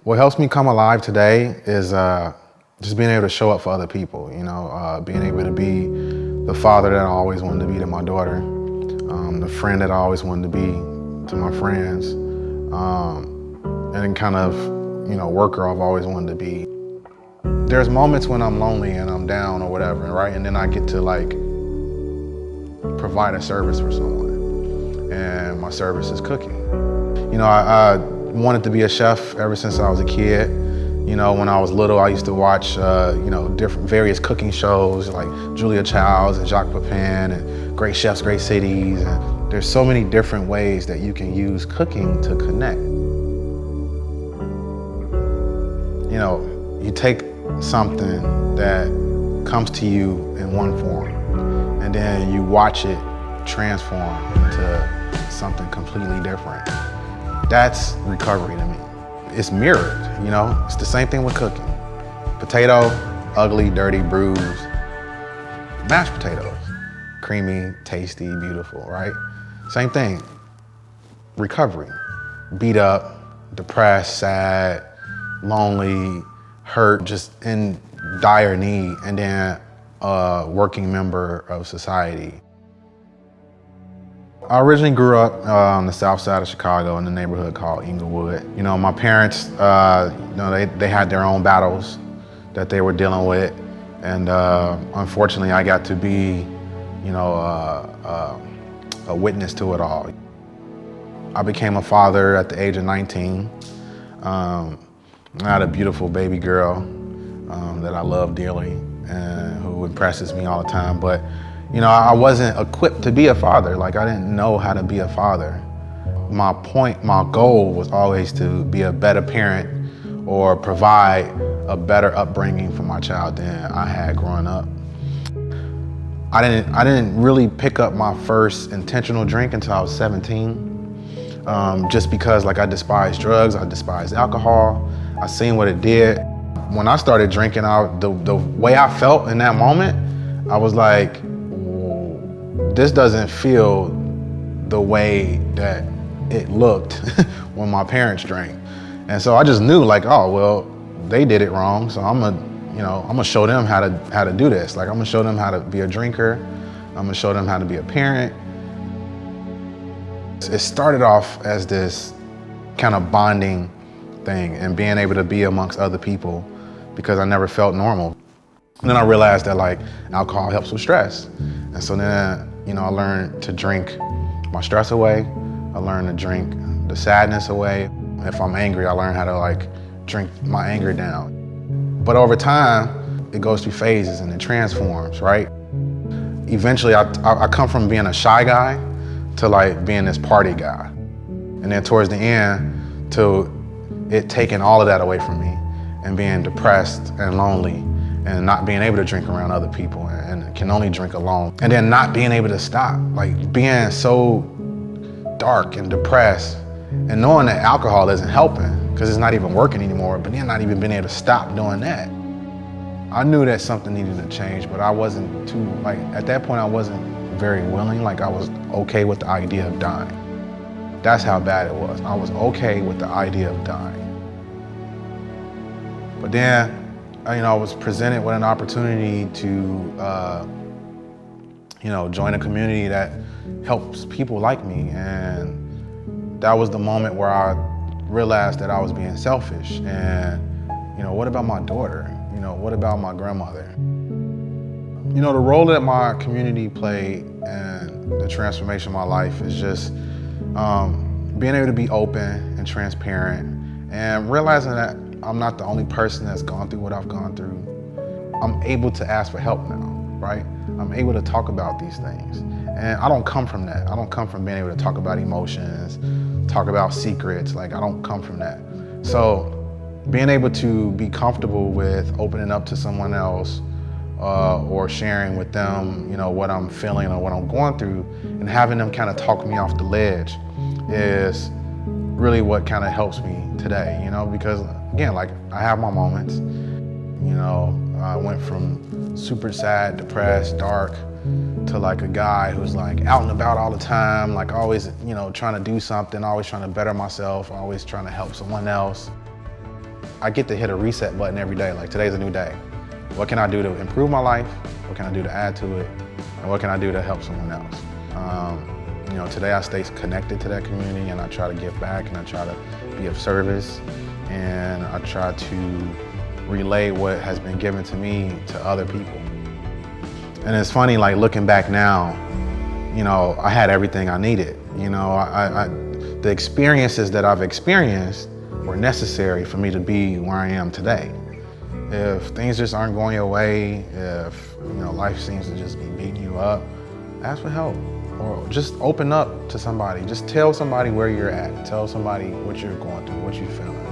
What helps me come alive today is just being able to show up for other people, being able to be the father that I always wanted to be to my daughter, the friend that I always wanted to be to my friends, and kind of, worker I've always wanted to be. There's moments when I'm lonely and I'm down or whatever, right? And then I get to provide a service for someone, and my service is cooking. I wanted to be a chef ever since I was a kid. When I was little, I used to watch, different various cooking shows like Julia Childs and Jacques Pépin and Great Chefs, Great Cities. And there's so many different ways that you can use cooking to connect. You take something that comes to you in one form, and then you watch it transform into something completely different. That's recovery to me. It's mirrored, It's the same thing with cooking. Potato, ugly, dirty, bruised. Mashed potatoes, creamy, tasty, beautiful, right? Same thing. Recovery. Beat up, depressed, sad, lonely, hurt, just in dire need, and then a working member of society. I originally grew up on the south side of Chicago in a neighborhood called Inglewood. My parents, they had their own battles that they were dealing with, and unfortunately I got to be, a witness to it all. I became a father at the age of 19. I had a beautiful baby girl that I love dearly and who impresses me all the time, but I wasn't equipped to be a father. I didn't know how to be a father. My goal was always to be a better parent or provide a better upbringing for my child than I had growing up. I didn't really pick up my first intentional drink until I was 17, just because I despised drugs, I despised alcohol. I seen what it did. When I started drinking, the way I felt in that moment, I was like, this doesn't feel the way that it looked when my parents drank. And so I just knew oh, well, they did it wrong. So I'm gonna show them how to do this. I'm gonna show them how to be a drinker. I'm gonna show them how to be a parent. It started off as this kind of bonding thing and being able to be amongst other people because I never felt normal. And then I realized that alcohol helps with stress. And so then, I learned to drink my stress away. I learned to drink the sadness away. If I'm angry, I learn how to drink my anger down. But over time, it goes through phases and it transforms, right? Eventually, I come from being a shy guy to being this party guy. And then towards the end, to it taking all of that away from me and being depressed and lonely and not being able to drink around other people and can only drink alone. And then not being able to stop, being so dark and depressed and knowing that alcohol isn't helping because it's not even working anymore, but then not even being able to stop doing that. I knew that something needed to change, but I wasn't too, at that point I wasn't very willing. I was okay with the idea of dying. That's how bad it was. I was okay with the idea of dying. But then, I was presented with an opportunity to, join a community that helps people like me. And that was the moment where I realized that I was being selfish. And, what about my daughter? What about my grandmother? The role that my community played in the transformation of my life is just being able to be open and transparent and realizing that I'm not the only person that's gone through what I've gone through. I'm able to ask for help now, right? I'm able to talk about these things. And I don't come from that. I don't come from being able to talk about emotions, talk about secrets. I don't come from that. So being able to be comfortable with opening up to someone else or sharing with them, what I'm feeling or what I'm going through and having them kind of talk me off the ledge is really what kind of helps me today, because again, I have my moments, I went from super sad, depressed, dark to a guy who's out and about all the time, always, trying to do something, always trying to better myself, always trying to help someone else. I get to hit a reset button every day. Like, today's a new day. What can I do to improve my life? What can I do to add to it? And what can I do to help someone else? You know, today I stay connected to that community, and I try to give back, and I try to be of service, and I try to relay what has been given to me to other people. And it's funny, like, looking back now, you know, I had everything I needed. You know, the experiences that I've experienced were necessary for me to be where I am today. If things just aren't going your way, if, you know, life seems to just be beating you up, ask for help. Or just open up to somebody. Just tell somebody where you're at. Tell somebody what you're going through, what you're feeling.